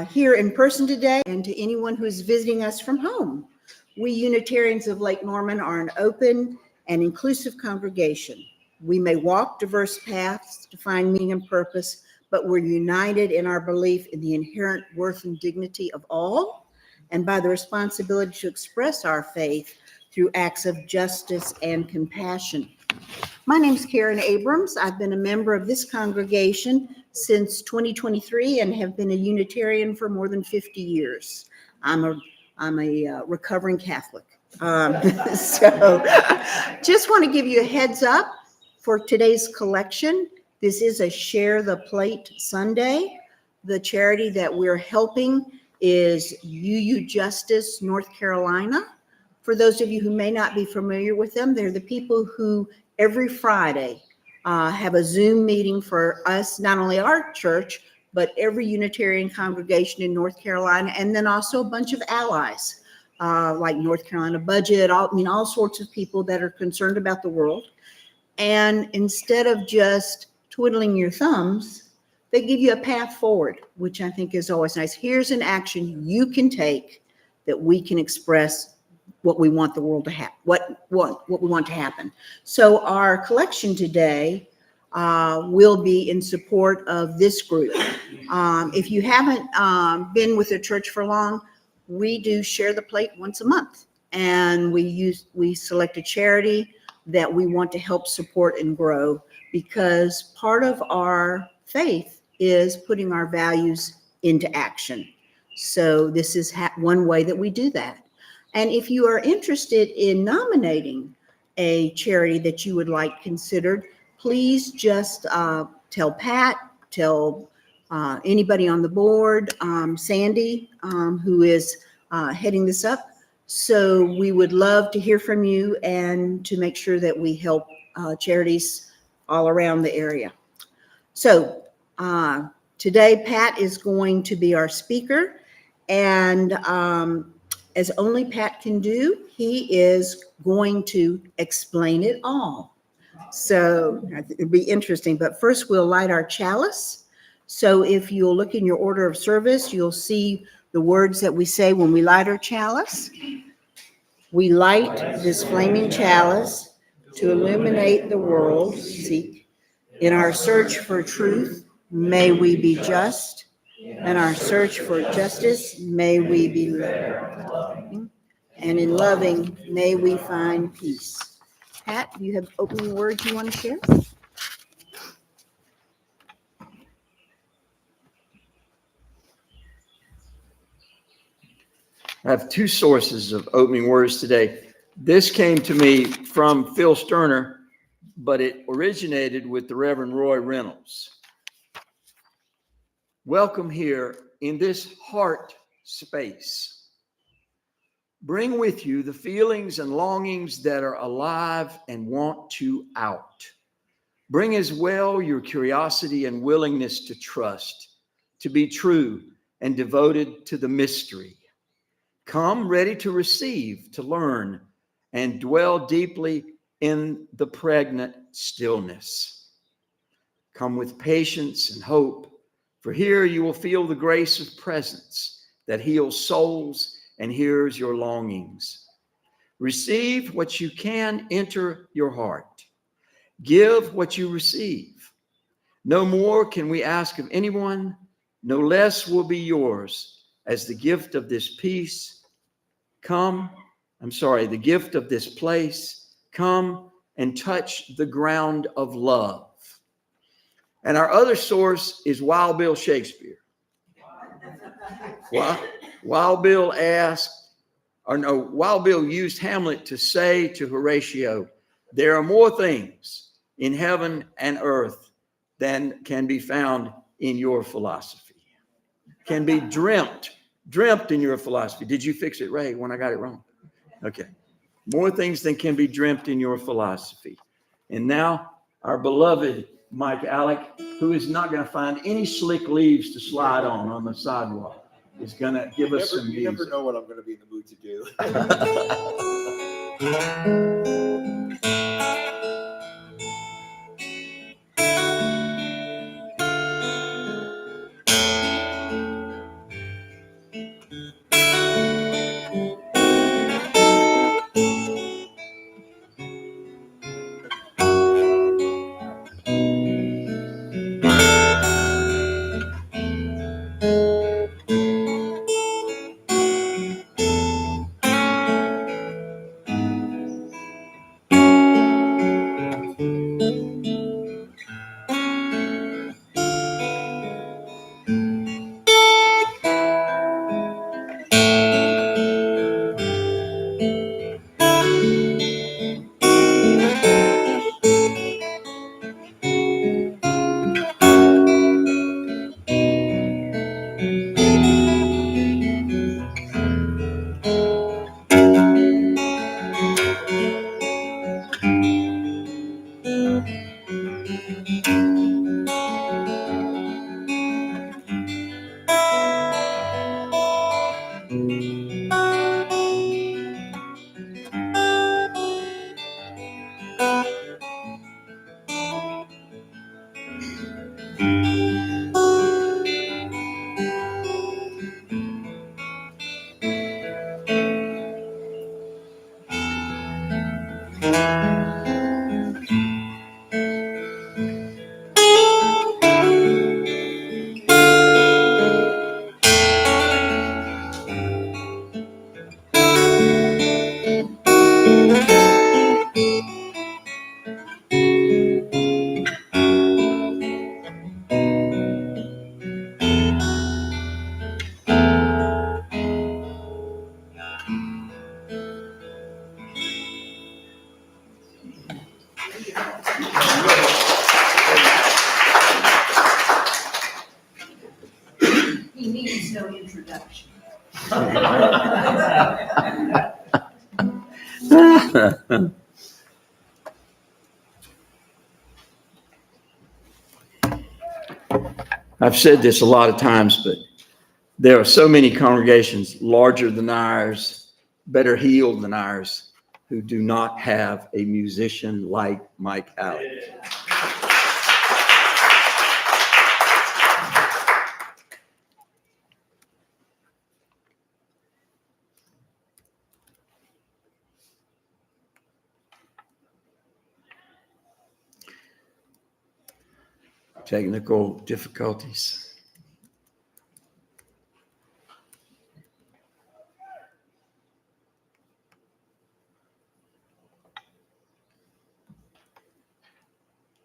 here in person today, and to anyone who is visiting us from home. We Unitarians of Lake Norman are an open and inclusive congregation. We may walk diverse paths to find meaning and purpose, but we're united in our belief in the inherent worth and dignity of all, and by the responsibility to express our faith through acts of justice and compassion. My name is Karen Abrams. I've been a member of this congregation since 2023 and have been a Unitarian for more than 50 years. I'm a recovering Catholic. So just want to give you a heads up for today's collection. This is a Share the Plate Sunday. The charity that we're helping is UU Justice North Carolina. For those of you who may not be familiar with them, they're the people who every Friday have a Zoom meeting for us, not only our church, but every Unitarian congregation in North Carolina, and then also a bunch of allies, like North Carolina Budget, all sorts of people that are concerned about the world. And instead of just twiddling your thumbs, they give you a path forward, which I think is always nice. Here's an action you can take that we can express what we want the world to happen, what we want to happen. So our collection today will be in support of this group. If you haven't been with the church for long, we do Share the Plate once a month, and we select a charity that we want to help support and grow, because part of our faith is putting our values into action. So this is one way that we do that. And if you are interested in nominating a charity that you would like considered, please just tell Pat, tell anybody on the board, Sandy, who is heading this up. So we would love to hear from you and to make sure that we help charities all around the area. So today, Pat is going to be our speaker, and as only Pat can do, he is going to explain it all. So it'll be interesting, but first we'll light our chalice. So if you'll look in your order of service, you'll see the words that we say when we light our chalice. We light this flaming chalice to illuminate the world. Seek. In our search for truth, may we be just. In our search for justice, may we be loving. And in loving, may we find peace. Pat, do you have opening words you want to share? I have two sources of opening words today. This came to me from Phil Sterner, but it originated with the Reverend Roy Reynolds. Welcome here in this heart space. Bring with you the feelings and longings that are alive and want to out. Bring as well your curiosity and willingness to trust, to be true and devoted to the mystery. Come ready to receive, to learn, and dwell deeply in the pregnant stillness. Come with patience and hope, for here you will feel the grace of presence that heals souls and hears your longings. Receive what you can enter your heart. Give what you receive. No more can we ask of anyone, no less will be yours as the gift of this peace. The gift of this place. Come and touch the ground of love. And our other source is Wild Bill Shakespeare. Wild Bill used Hamlet to say to Horatio, there are more things in heaven and earth than can be found in your philosophy. Can be dreamt in your philosophy. Did you fix it, Ray, when I got it wrong? Okay. More things than can be dreamt in your philosophy. And now our beloved Mike Alec, who is not going to find any slick leaves to slide on the sidewalk, is going to give us some music. You never know what I'm going to be in the mood to do. introduction. I've said this a lot of times, but there are so many congregations larger than ours, better heeled than ours, who do not have a musician like Mike Allen. Technical difficulties.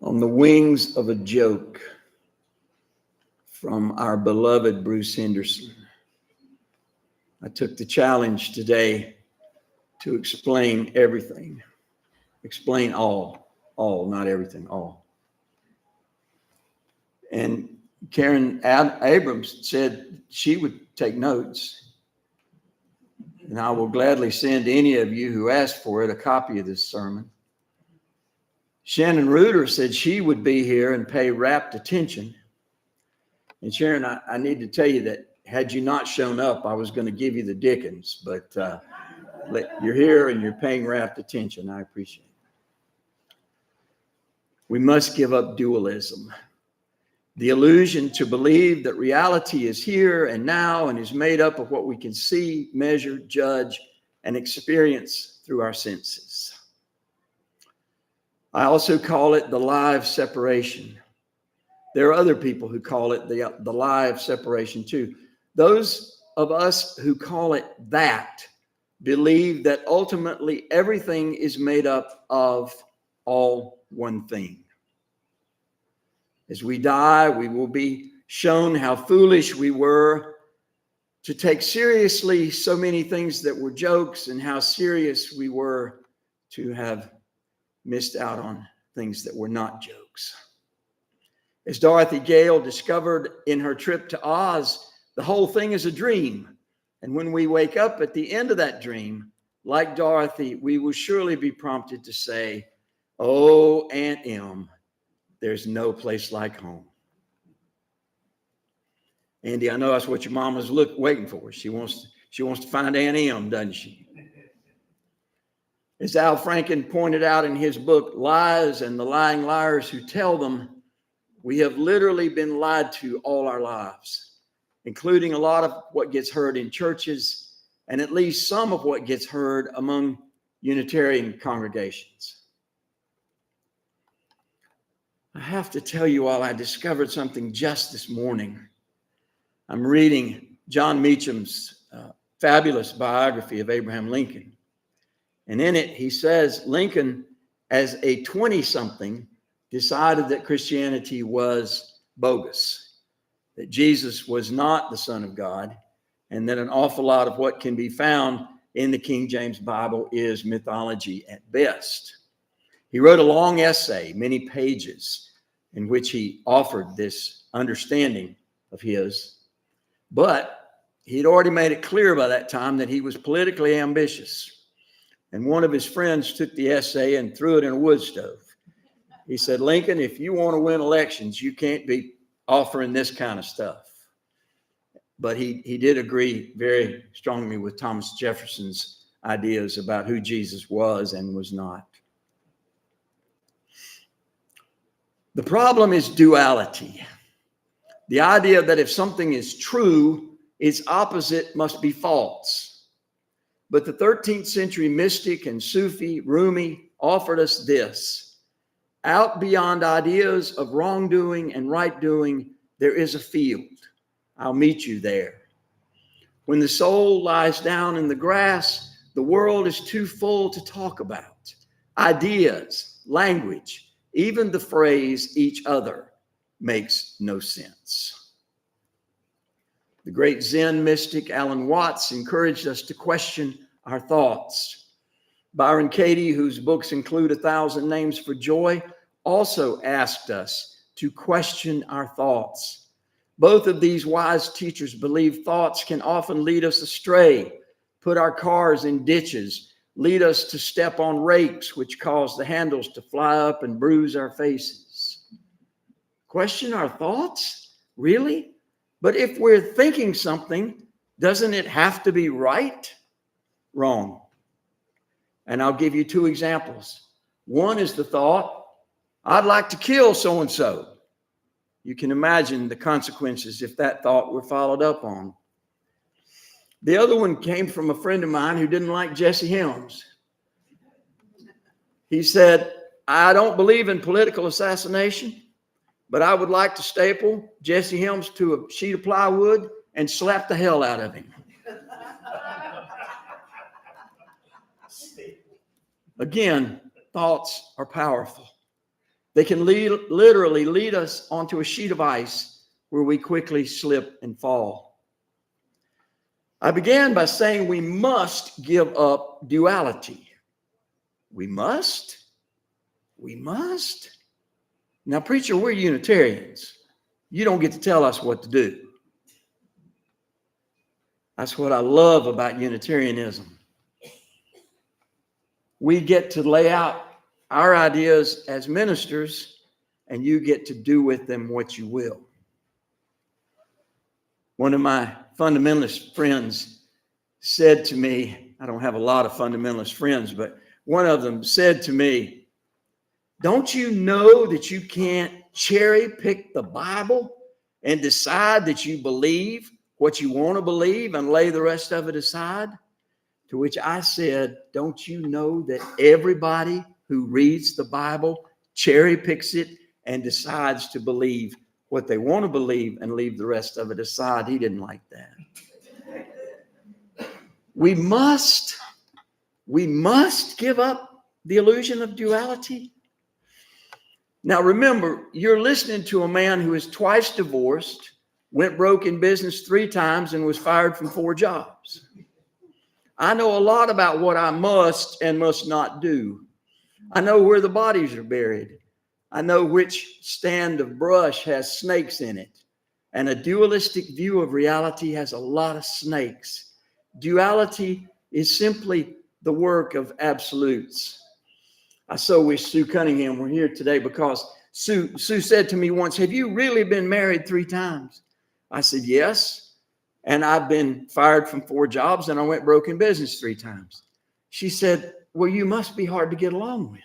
On the wings of a joke from our beloved Bruce Henderson, I took the challenge today to explain everything. Explain all, not everything, all. And Karen Abrams said she would take notes. And I will gladly send any of you who asked for it a copy of this sermon. Shannon Reuter said she would be here and pay rapt attention. And Sharon, I need to tell you that had you not shown up, I was going to give you the Dickens, but you're here and you're paying rapt attention. I appreciate it. We must give up dualism. The illusion to believe that reality is here and now and is made up of what we can see, measure, judge, and experience through our senses. I also call it the lie of separation. There are other people who call it the lie of separation too. Those of us who call it that believe that ultimately everything is made up of all one thing. As we die, we will be shown how foolish we were to take seriously so many things that were jokes and how serious we were to have missed out on things that were not jokes. As Dorothy Gale discovered in her trip to Oz, the whole thing is a dream. And when we wake up at the end of that dream, like Dorothy, we will surely be prompted to say, "Oh, Aunt Em, there's no place like home." Andy, I know that's what your mama's waiting for. She wants to find Aunt Em, doesn't she? As Al Franken pointed out in his book, Lies and the Lying Liars Who Tell Them, we have literally been lied to all our lives, including a lot of what gets heard in churches and at least some of what gets heard among Unitarian congregations. I have to tell you all, I discovered something just this morning. I'm reading John Meacham's fabulous biography of Abraham Lincoln. And in it, he says Lincoln, as a 20-something, decided that Christianity was bogus, that Jesus was not the Son of God, and that an awful lot of what can be found in the King James Bible is mythology at best. He wrote a long essay, many pages, in which he offered this understanding of his. But he'd already made it clear by that time that he was politically ambitious. And one of his friends took the essay and threw it in a wood stove. He said, "Lincoln, if you want to win elections, you can't be offering this kind of stuff." But he did agree very strongly with Thomas Jefferson's ideas about who Jesus was and was not. The problem is duality. The idea that if something is true, its opposite must be false. But the 13th century mystic and Sufi Rumi offered us this: out beyond ideas of wrongdoing and right doing, there is a field. I'll meet you there. When the soul lies down in the grass, the world is too full to talk about. Ideas, language, even the phrase each other makes no sense. The great Zen mystic Alan Watts encouraged us to question our thoughts. Byron Katie, whose books include 1,000 Names for Joy, also asked us to question our thoughts. Both of these wise teachers believe thoughts can often lead us astray, put our cars in ditches, lead us to step on rakes, which cause the handles to fly up and bruise our faces. Question our thoughts? Really? But if we're thinking something, doesn't it have to be right? Wrong. And I'll give you two examples. One is the thought, I'd like to kill so-and-so. You can imagine the consequences if that thought were followed up on. The other one came from a friend of mine who didn't like Jesse Helms. He said, I don't believe in political assassination, but I would like to staple Jesse Helms to a sheet of plywood and slap the hell out of him. Again, thoughts are powerful. They can literally lead us onto a sheet of ice where we quickly slip and fall. I began by saying we must give up duality. We must? We must? Now, preacher, we're Unitarians. You don't get to tell us what to do. That's what I love about Unitarianism. We get to lay out our ideas as ministers, and you get to do with them what you will. One of my fundamentalist friends said to me, I don't have a lot of fundamentalist friends, but one of them said to me, don't you know that you can't cherry pick the Bible and decide that you believe what you want to believe and lay the rest of it aside? To which I said, don't you know that everybody who reads the Bible cherry picks it and decides to believe what they want to believe and leave the rest of it aside? He didn't like that. We must give up the illusion of duality. Now remember, you're listening to a man who is twice divorced, went broke in business 3 times, and was fired from 4 jobs. I know a lot about what I must and must not do. I know where the bodies are buried. I know which stand of brush has snakes in it. And a dualistic view of reality has a lot of snakes. Duality is simply the work of absolutes. I so wish Sue Cunningham were here today, because Sue said to me once, have you really been married 3 times? I said, yes. And I've been fired from 4 jobs, and I went broke in business 3 times. She said, well, you must be hard to get along with.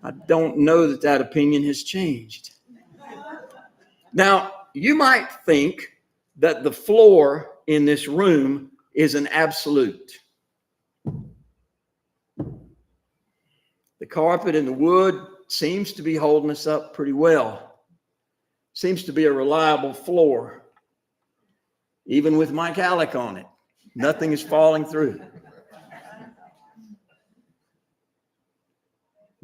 I don't know that that opinion has changed. Now, you might think that the floor in this room is an absolute. The carpet and the wood seems to be holding us up pretty well. Seems to be a reliable floor. Even with Mike Alec on it, nothing is falling through.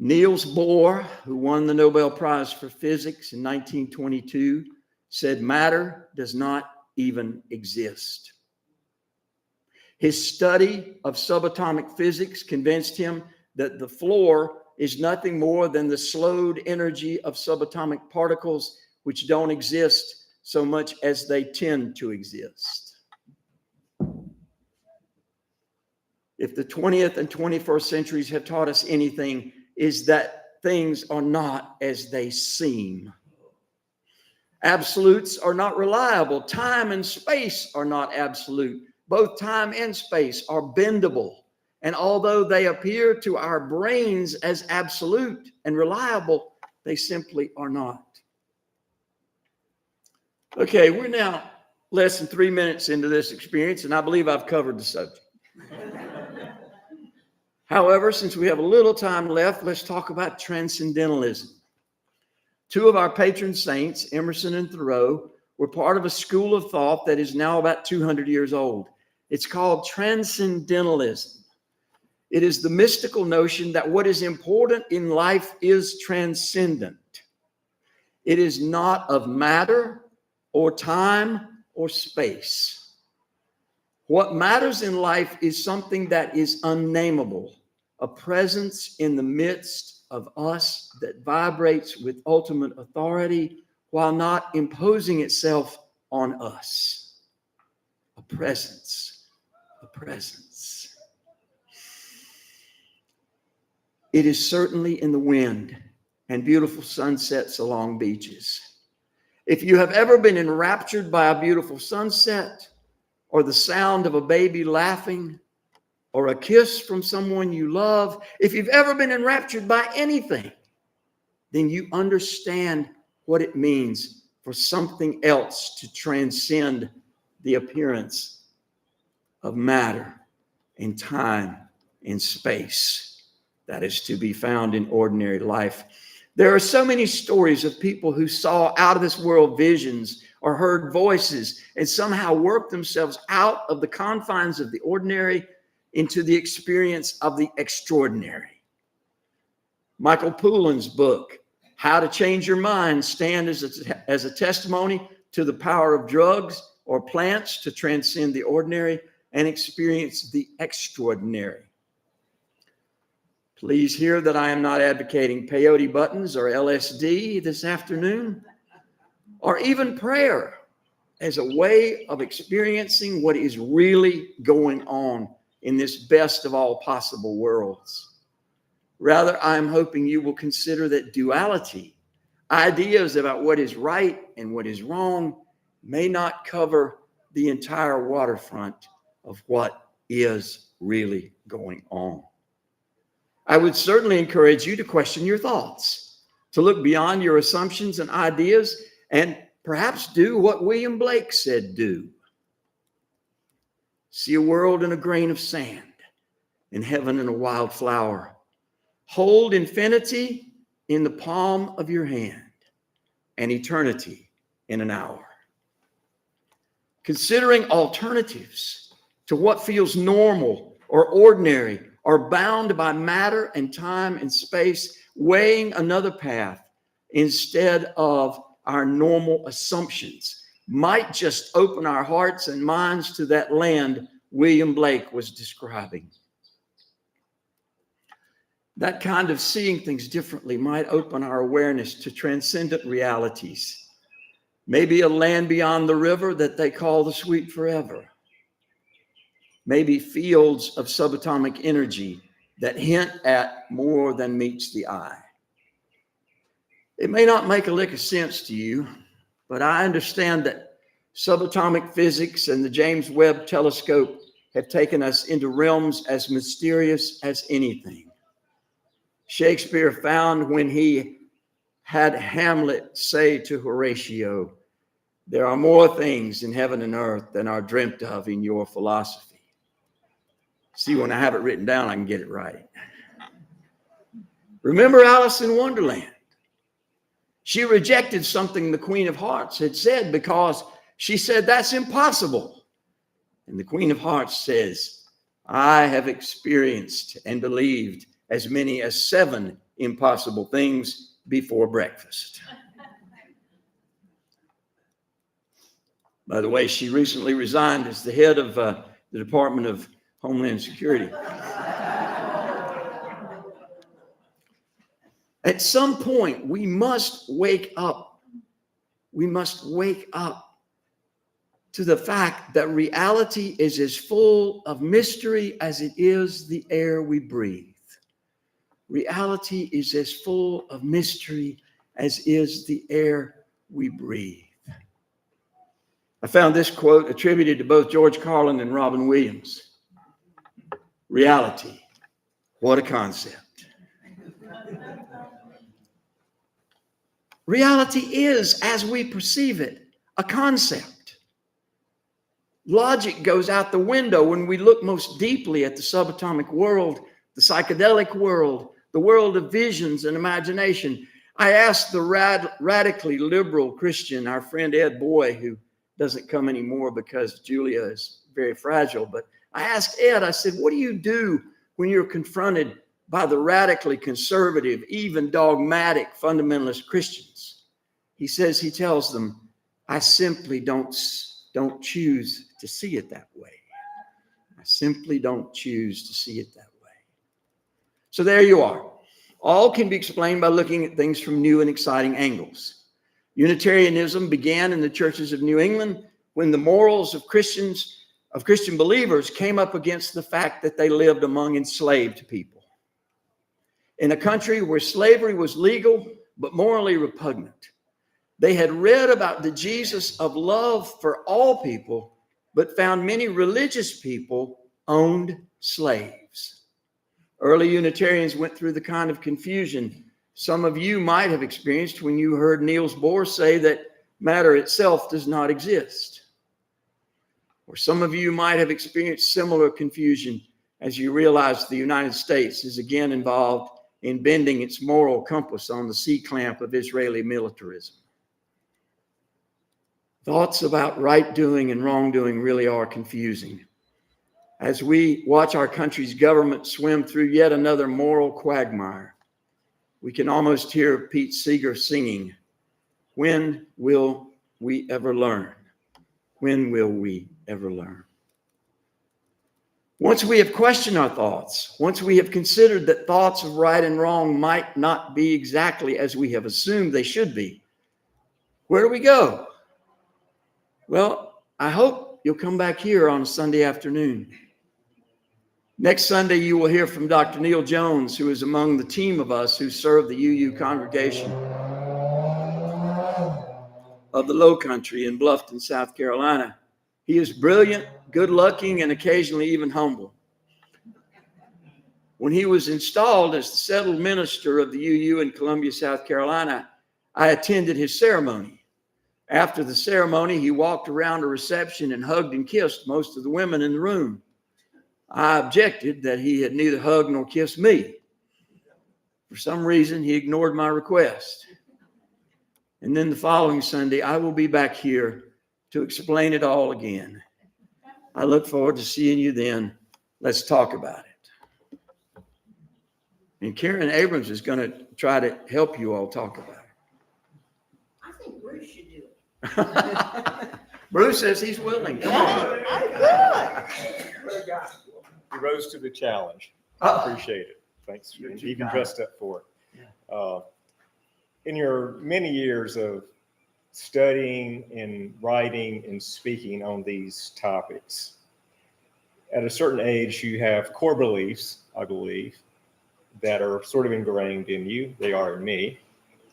Niels Bohr, who won the Nobel Prize for Physics in 1922, said matter does not even exist. His study of subatomic physics convinced him that the floor is nothing more than the slowed energy of subatomic particles, which don't exist so much as they tend to exist. If the 20th and 21st centuries have taught us anything, is that things are not as they seem. Absolutes are not reliable. Time and space are not absolute. Both time and space are bendable. And although they appear to our brains as absolute and reliable, they simply are not. Okay, we're now less than 3 minutes into this experience, and I believe I've covered the subject. However, since we have a little time left, let's talk about transcendentalism. 2 of our patron saints, Emerson and Thoreau, were part of a school of thought that is now about 200 years old. It's called transcendentalism. It is the mystical notion that what is important in life is transcendent. It is not of matter or time or space. What matters in life is something that is unnameable, a presence in the midst of us that vibrates with ultimate authority while not imposing itself on us. A presence. It is certainly in the wind and beautiful sunsets along beaches. If you have ever been enraptured by a beautiful sunset, or the sound of a baby laughing, or a kiss from someone you love, if you've ever been enraptured by anything, then you understand what it means for something else to transcend the appearance of matter and time and space that is to be found in ordinary life. There are so many stories of people who saw out of this world visions or heard voices and somehow worked themselves out of the confines of the ordinary into the experience of the extraordinary. Michael Pollan's book, How to Change Your Mind, stands as a testimony to the power of drugs or plants to transcend the ordinary and experience the extraordinary. Please hear that I am not advocating peyote buttons or LSD this afternoon, or even prayer as a way of experiencing what is really going on in this best of all possible worlds. Rather, I am hoping you will consider that duality, ideas about what is right and what is wrong, may not cover the entire waterfront of what is really going on. I would certainly encourage you to question your thoughts, to look beyond your assumptions and ideas, and perhaps do what William Blake said do. See a world in a grain of sand, and heaven in a wild flower. Hold infinity in the palm of your hand, and eternity in an hour. Considering alternatives to what feels normal or ordinary or bound by matter and time and space, weighing another path instead of our normal assumptions might just open our hearts and minds to that land William Blake was describing. That kind of seeing things differently might open our awareness to transcendent realities. Maybe a land beyond the river that they call the sweet forever. Maybe fields of subatomic energy that hint at more than meets the eye. It may not make a lick of sense to you, but I understand that subatomic physics and the James Webb Telescope have taken us into realms as mysterious as anything. Shakespeare found when he had Hamlet say to Horatio, "There are more things in heaven and earth than are dreamt of in your philosophy." See, when I have it written down, I can get it right. Remember Alice in Wonderland? She rejected something the Queen of Hearts had said because she said, "That's impossible." And the Queen of Hearts says, "I have experienced and believed as many as 7 impossible things before breakfast." By the way, she recently resigned as the head of the Department of Homeland Security. At some point, we must wake up. We must wake up to the fact that reality is as full of mystery as it is the air we breathe. Reality is as full of mystery as is the air we breathe. I found this quote attributed to both George Carlin and Robin Williams. Reality, what a concept. Reality is, as we perceive it, a concept. Logic goes out the window when we look most deeply at the subatomic world, the psychedelic world, the world of visions and imagination. I asked the radically liberal Christian, our friend Ed Boy, who doesn't come anymore because Julia is very fragile, but I asked Ed, I said, "What do you do when you're confronted by the radically conservative, even dogmatic fundamentalist Christians?" He says, he tells them, "I simply don't choose to see it that way. I simply don't choose to see it that way." So there you are. All can be explained by looking at things from new and exciting angles. Unitarianism began in the churches of New England when the morals of Christian believers came up against the fact that they lived among enslaved people. In a country where slavery was legal but morally repugnant. They had read about the Jesus of love for all people, but found many religious people owned slaves. Early Unitarians went through the kind of confusion some of you might have experienced when you heard Niels Bohr say that matter itself does not exist. Or some of you might have experienced similar confusion as you realized the United States is again involved in bending its moral compass on the C-clamp of Israeli militarism. Thoughts about right doing and wrongdoing really are confusing. As we watch our country's government swim through yet another moral quagmire, we can almost hear Pete Seeger singing, "When will we ever learn? When will we ever learn?" Once we have questioned our thoughts, once we have considered that thoughts of right and wrong might not be exactly as we have assumed they should be, where do we go? Well, I hope you'll come back here on a Sunday afternoon. Next Sunday, you will hear from Dr. Neil Jones, who is among the team of us who serve the UU congregation of the Low Country in Bluffton, South Carolina. He is brilliant, good-looking, and occasionally even humble. When he was installed as the settled minister of the UU in Columbia, South Carolina, I attended his ceremony. After the ceremony, he walked around a reception and hugged and kissed most of the women in the room. I objected that he had neither hugged nor kissed me. For some reason, he ignored my request. And then the following Sunday, I will be back here to explain it all again. I look forward to seeing you then. Let's talk about it. And Karen Abrams is going to try to help you all talk about it. I think Bruce should do it. Bruce says he's willing. Come on. He rose to the challenge. Oh. Appreciate it. Thanks. You even dressed up for it. In your many years of studying and writing and speaking on these topics, at a certain age, you have core beliefs, I believe, that are sort of ingrained in you. They are in me.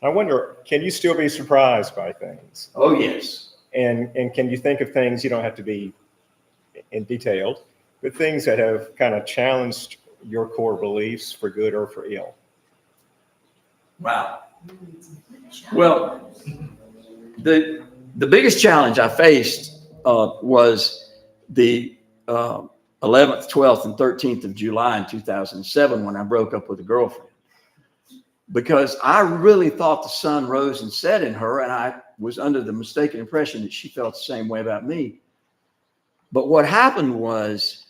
I wonder, can you still be surprised by things? Oh, yes. And can you think of things, you don't have to be in detailed, but things that have kind of challenged your core beliefs for good or for ill? Wow. Well, the biggest challenge I faced was the 11th, 12th, and 13th of July in 2007 when I broke up with a girlfriend. Because I really thought the sun rose and set in her, and I was under the mistaken impression that she felt the same way about me. But what happened was,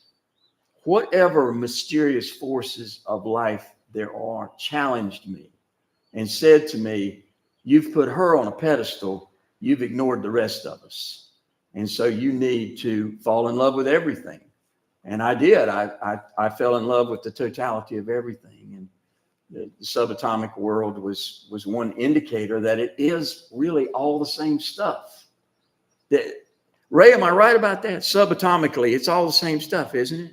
whatever mysterious forces of life there are challenged me and said to me, "You've put her on a pedestal, you've ignored the rest of us. And so you need to fall in love with everything." And I did. I fell in love with the totality of everything. And the subatomic world was one indicator that it is really all the same stuff. Ray, am I right about that? Subatomically, it's all the same stuff, isn't it?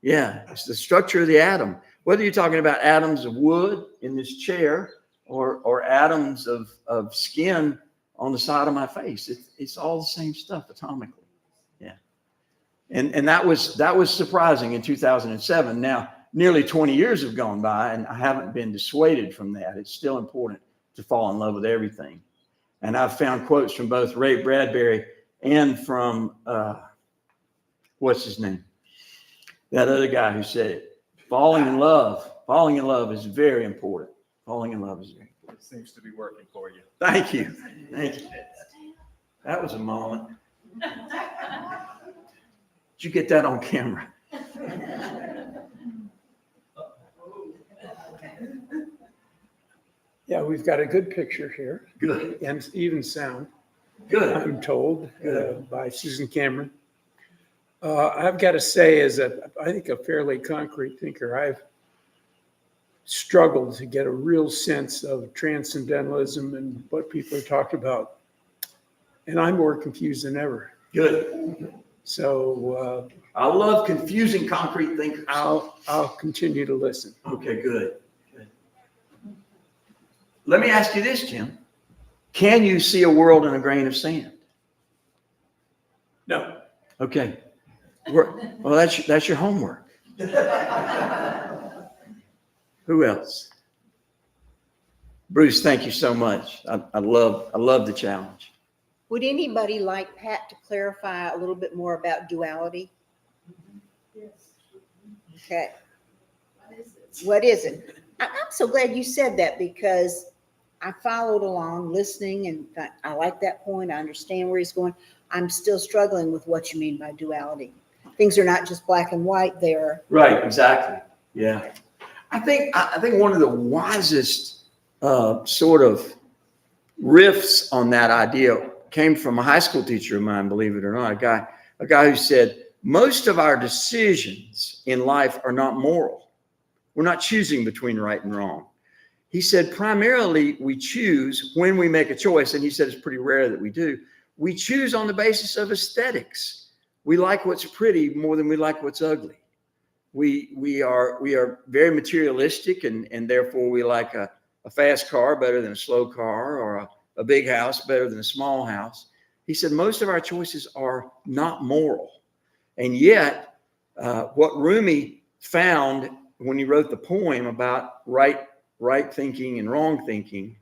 Yeah, it's the structure of the atom. Whether you're talking about atoms of wood in this chair or atoms of skin on the side of my face, it's all the same stuff atomically. Yeah, and that was surprising in 2007. Now, nearly 20 years have gone by, and I haven't been dissuaded from that. It's still important to fall in love with everything. And I've found quotes from both Ray Bradbury and from, what's his name? That other guy who said it. Falling in love is very important. Falling in love is very important. It seems to be working for you. Thank you. Thank you. That was a moment. Did you get that on camera? Yeah, we've got a good picture here. Good. And even sound, Good. I'm told, Good. by Susan Cameron. I've got to say, as I think a fairly concrete thinker, I've struggled to get a real sense of transcendentalism and what people are talking about. And I'm more confused than ever. Good. So I love confusing concrete thinkers. I'll continue to listen. Okay, good. Let me ask you this, Jim. Can you see a world in a grain of sand? No. Okay. Well, that's your homework. Who else? Bruce, thank you so much. I love the challenge. Would anybody like Pat to clarify a little bit more about duality? Yes. Okay. What is it? What is it? I'm so glad you said that, because I followed along listening, and I like that point. I understand where he's going. I'm still struggling with what you mean by duality. Things are not just black and white. They're Right, exactly. Yeah. I think one of the wisest sort of riffs on that idea came from a high school teacher of mine, believe it or not, a guy who said, most of our decisions in life are not moral. We're not choosing between right and wrong. He said, primarily we choose when we make a choice, and he said it's pretty rare that we do. We choose on the basis of aesthetics. We like what's pretty more than we like what's ugly. We are very materialistic, and therefore we like a fast car better than a slow car, or a big house better than a small house. He said most of our choices are not moral. And yet, what Rumi found when he wrote the poem about right thinking and wrong thinking,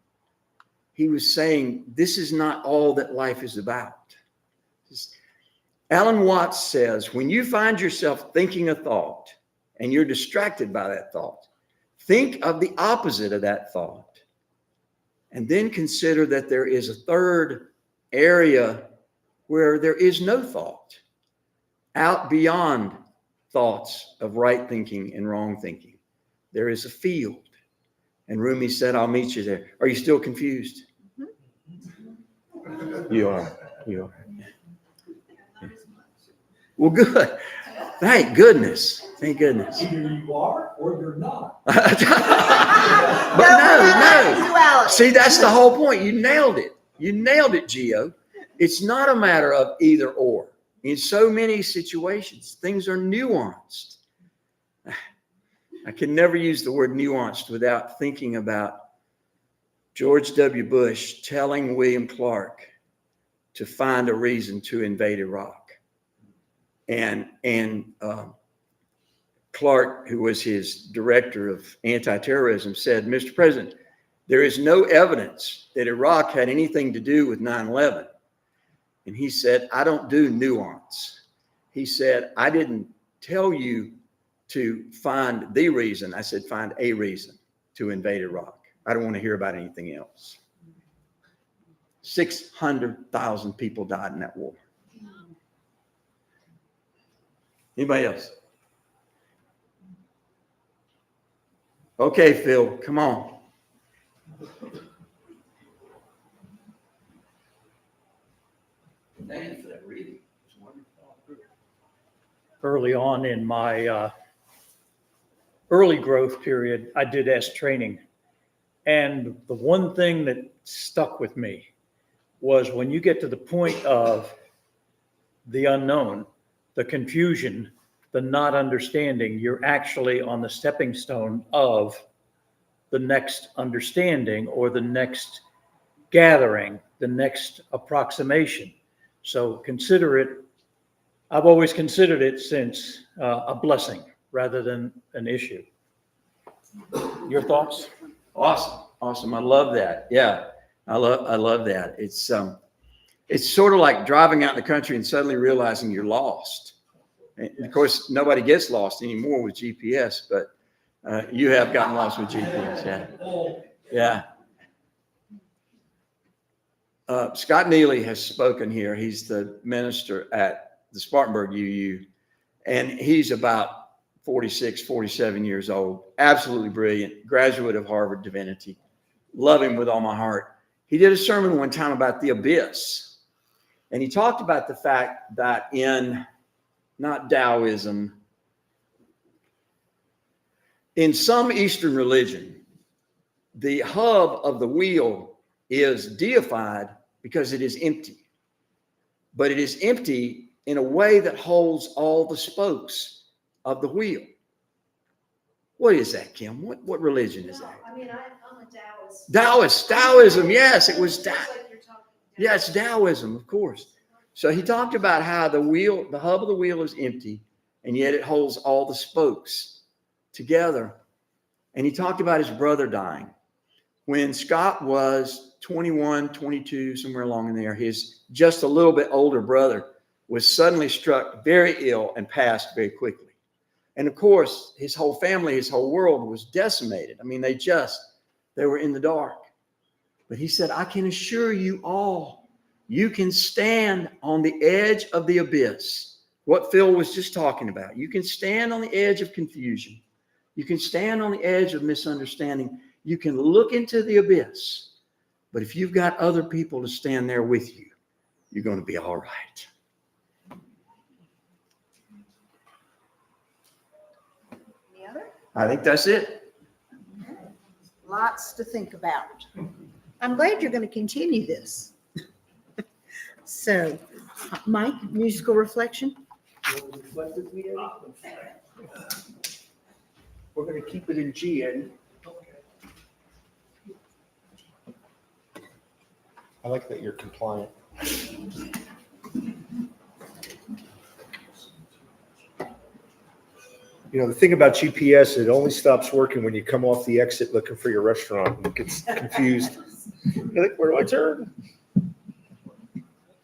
he was saying this is not all that life is about. Alan Watts says, when you find yourself thinking a thought and you're distracted by that thought, think of the opposite of that thought. And then consider that there is a third area where there is no thought, out beyond thoughts of right thinking and wrong thinking. There is a field. And Rumi said, I'll meet you there. Are you still confused? You are. Well, good. Thank goodness. Thank goodness. Either you are or you're not. But no. duality. See, that's the whole point. You nailed it. You nailed it, Gio. It's not a matter of either or. In so many situations, things are nuanced. I can never use the word nuanced without thinking about George W. Bush telling William Clark to find a reason to invade Iraq. And Clark, who was his director of anti-terrorism, said, Mr. President, there is no evidence that Iraq had anything to do with 9/11. And he said, I don't do nuance. He said, I didn't tell you to find the reason. I said, find a reason to invade Iraq. I don't want to hear about anything else. 600,000 people died in that war. Anybody else? Okay, Phil, come on. Thank you for that reading. It's wonderful. Early on in my early growth period, I did S training. And the one thing that stuck with me was when you get to the point of the unknown, the confusion, the not understanding, you're actually on the stepping stone of the next understanding or the next gathering, the next approximation. So consider it, I've always considered it since a blessing rather than an issue. Your thoughts? Awesome. I love that. Yeah, I love that. It's sort of like driving out in the country and suddenly realizing you're lost. And of course, nobody gets lost anymore with GPS, but you have gotten lost with GPS. Yeah. Scott Neely has spoken here. He's the minister at the Spartanburg UU, and he's about 46, 47 years old. Absolutely brilliant. Graduate of Harvard Divinity. Love him with all my heart. He did a sermon one time about the abyss, and he talked about the fact that in not Taoism, In some Eastern religion, the hub of the wheel is deified because it is empty. But it is empty in a way that holds all the spokes of the wheel. What is that, Kim? What religion is that? I'm a Taoist. Taoism. Yes, it was Just like you're talking. Yeah, it's Taoism, of course. So he talked about how the hub of the wheel is empty, and yet it holds all the spokes together. And he talked about his brother dying. When Scott was 21, 22, somewhere along in there, his just a little bit older brother was suddenly struck very ill and passed very quickly. And of course, his whole family, his whole world was decimated. I mean, they were in the dark. But he said, I can assure you all, you can stand on the edge of the abyss. What Phil was just talking about. You can stand on the edge of confusion. You can stand on the edge of misunderstanding. You can look into the abyss. But if you've got other people to stand there with you, you're going to be all right. Any other? I think that's it. Lots to think about. I'm glad you're going to continue this. So, Mike, musical reflection? We're going to keep it in G, Eddie. I like that you're compliant. You know, the thing about GPS, it only stops working when you come off the exit looking for your restaurant and gets confused. You're like, where do I turn?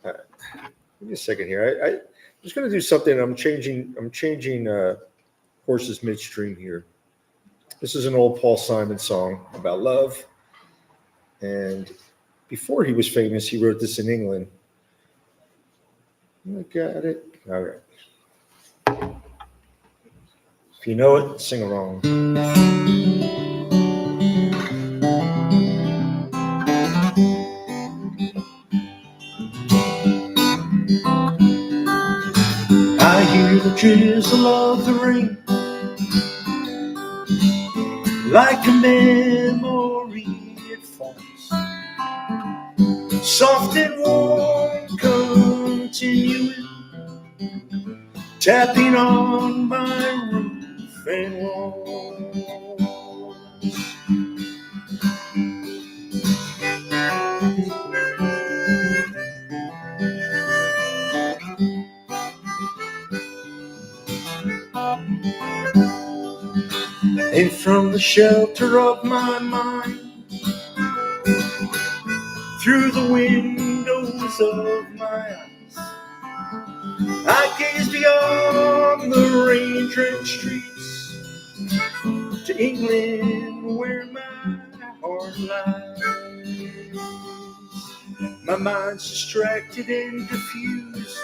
All right. Give me a second here. I'm just going to do something. I'm changing horses midstream here. This is an old Paul Simon song about love. And before he was famous, he wrote this in England. I got it. All right. If you know it, sing along. I hear the drizzle of the rain, like a memory it falls, soft and warm, continuing, tapping on my roof and walls. And from the shelter of my mind, through the windows of my eyes, I gaze beyond the rain-drenched streets to England, where my heart lies. My mind's distracted and confused.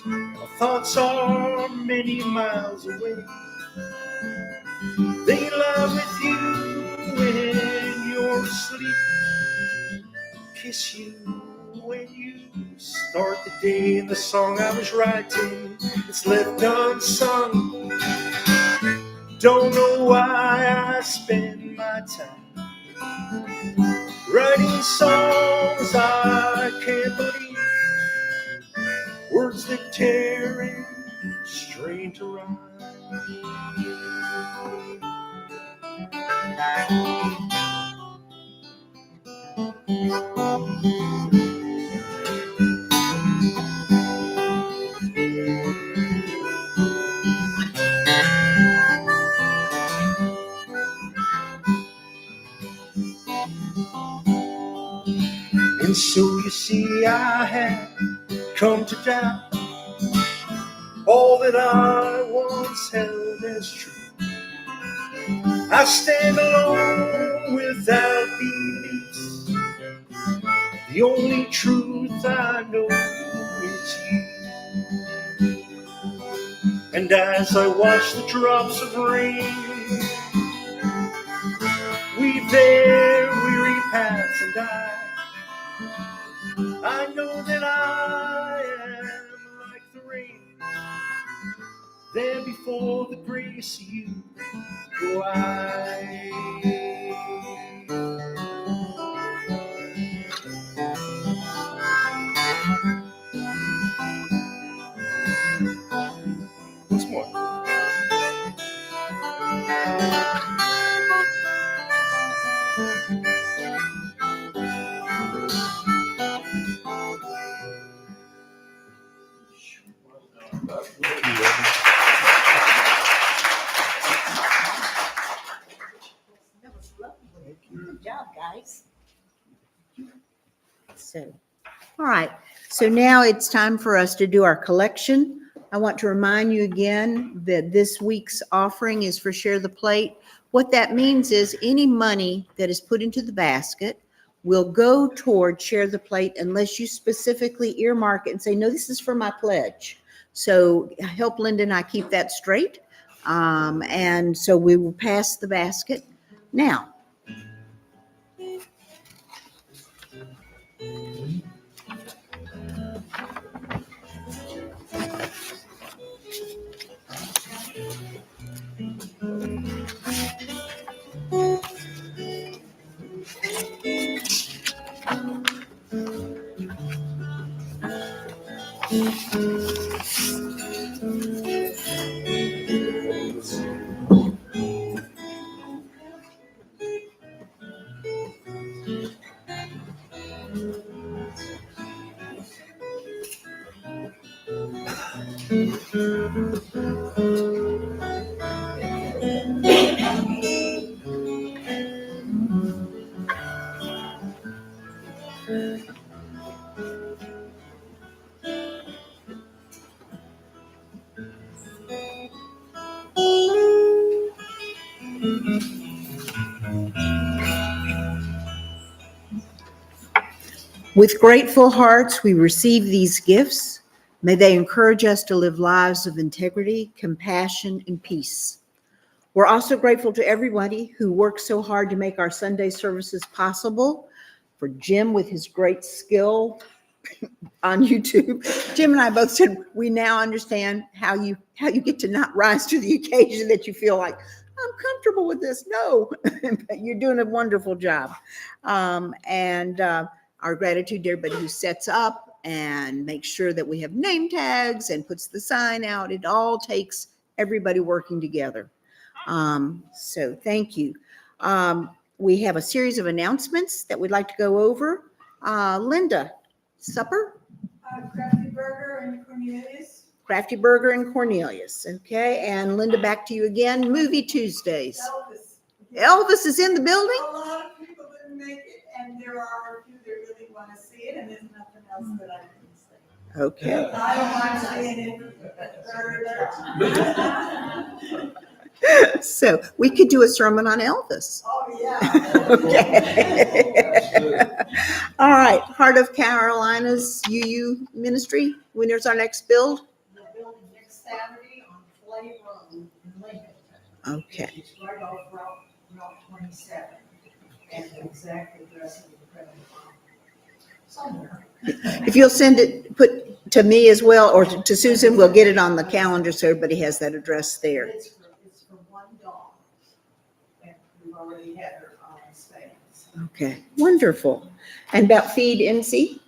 My thoughts are many miles away. They lie with you when you're asleep, kiss you when you start the day. And the song I was writing is left unsung. Don't know why I spend my time writing songs I can't believe, words that tear and strain to rhyme. And so you see, I had come to doubt all that I once held as true. I stand alone without beliefs. The only truth I know is you. And as I watch the drops of rain weave their weary paths, and I know that I am like the rain there before. for the grace you provide. What's more? That was lovely. Good job, guys. So, all right. So now it's time for us to do our collection. I want to remind you again that this week's offering is for Share the Plate. What that means is any money that is put into the basket will go toward Share the Plate unless you specifically earmark it and say, no, this is for my pledge. So help Linda and I keep that straight. And so we will pass the basket now. With grateful hearts, we receive these gifts. May they encourage us to live lives of integrity, compassion, and peace. We're also grateful to everybody who works so hard to make our Sunday services possible. For Jim with his great skill on YouTube. Jim and I both said we now understand how you get to not rise to the occasion that you feel like, I'm comfortable with this. No, but you're doing a wonderful job. Our gratitude to everybody who sets up and makes sure that we have name tags and puts the sign out. It all takes everybody working together. So thank you. We have a series of announcements that we'd like to go over. Linda, supper? Crafty Burger and Cornelius. Crafty Burger and Cornelius. Okay. And Linda, back to you again. Movie Tuesdays. Elvis. Elvis is in the building? A lot of people didn't make it, and there are a few that really want to see it, and there's nothing else that I can say. Okay. I don't mind seeing it. So we could do a sermon on Elvis. Oh, yeah. Okay. All right. Heart of Carolina's UU Ministry. When is our next build? The building next Saturday on Clay Road in Lincoln. Okay. It's right off Route 27. And the exact address of the present somewhere. If you'll send it, put to me as well, or to Susan, we'll get it on the calendar so everybody has that address there. It's for one dog. And we've already had her on space. Okay, wonderful. And about FeedNC?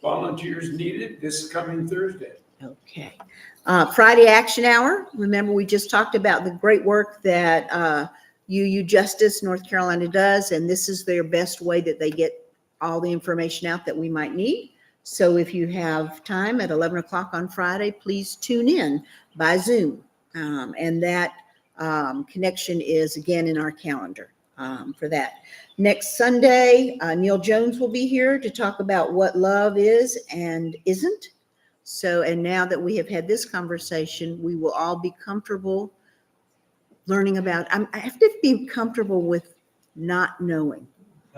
Volunteers needed this coming Thursday. Okay. Friday Action Hour. Remember, we just talked about the great work that UU Justice North Carolina does, and this is their best way that they get all the information out that we might need. So if you have time at 11 o'clock on Friday, please tune in by Zoom. And that connection is again in our calendar for that. Next Sunday, Neil Jones will be here to talk about what love is and isn't. So, and now that we have had this conversation, we will all be comfortable learning about, I have to be comfortable with not knowing.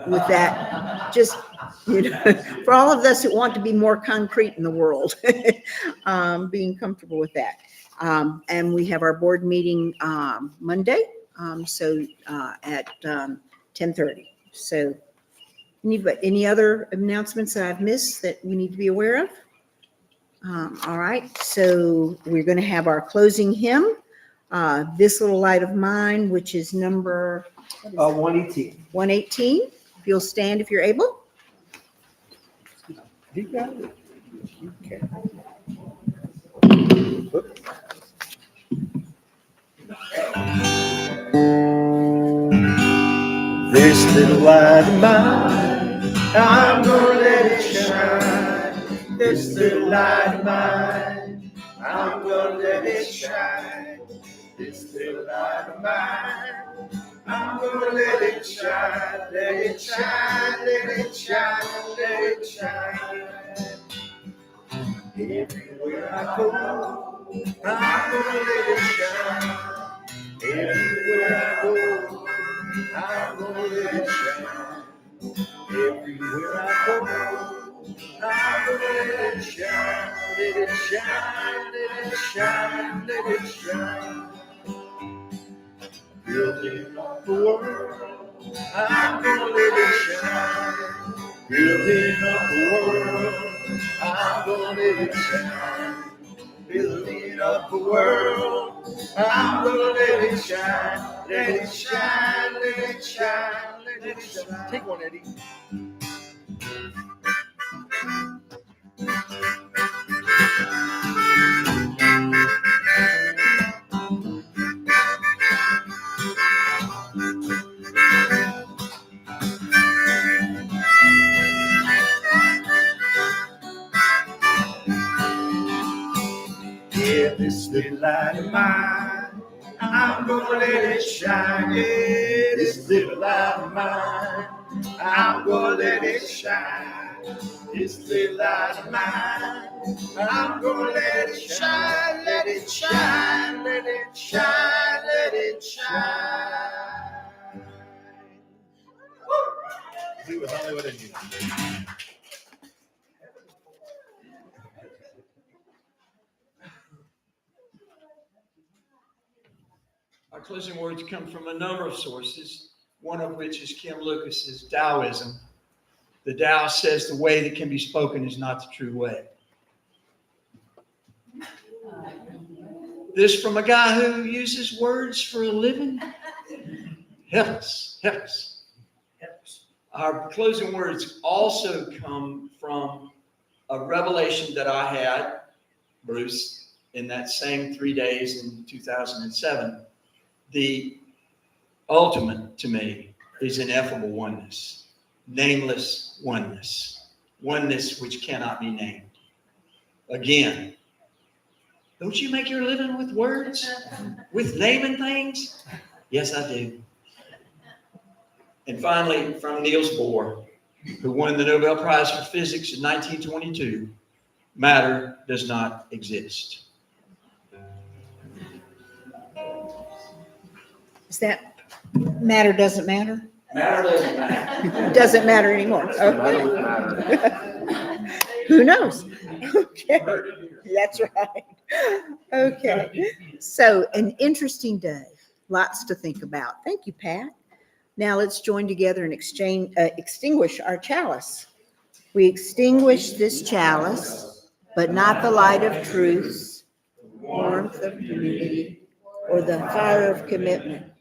With that, just, for all of us that want to be more concrete in the world, being comfortable with that. And we have our board meeting Monday, at 10:30. So any other announcements that I've missed that we need to be aware of? All right, so we're going to have our closing hymn. This Little Light of Mine, which is number 118. 118. If you'll stand if you're able. You got it. Okay. This little light of mine, I'm gonna let it shine. This little light of mine, I'm gonna let it shine. This little light of mine, I'm gonna let it shine. Let it shine, let it shine, let it shine. Everywhere I go, I'm gonna let it shine. Everywhere I go, I'm gonna let it shine. Everywhere I go, I'm gonna let it shine. Let it shine, let it shine, let it shine. Building up the world, I'm gonna let it shine. Building up the world, I'm gonna let it shine. Building up the world, I'm gonna let it shine. Let it shine, let it shine, let it shine. Take one, Eddie. Yeah, this little light of mine, I'm gonna let it shine. Yeah, this little light of mine, I'm gonna let it shine. This little light of mine, I'm gonna let it shine. Let it shine, let it shine, let it shine. We was Hollywood and you. Our closing words come from a number of sources, one of which is Kim Lucas's Taoism. The Tao says the way that can be spoken is not the true way. This from a guy who uses words for a living. Help us, help us. Our closing words also come from a revelation that I had, Bruce, in that same 3 days in 2007. The ultimate to me is ineffable oneness, nameless oneness, oneness which cannot be named. Again, don't you make your living with words, with naming things? Yes, I do. And finally, from Niels Bohr, who won the Nobel Prize for Physics in 1922, matter does not exist. Is that matter doesn't matter? Matter doesn't matter. Doesn't matter anymore. Okay. Who knows? Okay. That's right. Okay. So an interesting day. Lots to think about. Thank you, Pat. Now let's join together and extinguish our chalice. We extinguish this chalice, but not the light of truth, warmth of community, or the fire of commitment.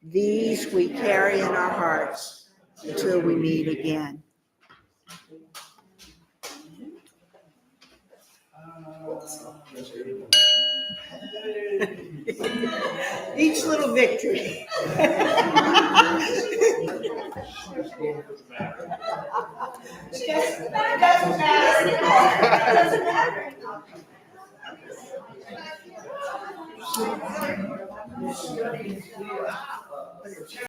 These we carry in our hearts until we meet again. Each little victory. Doesn't matter.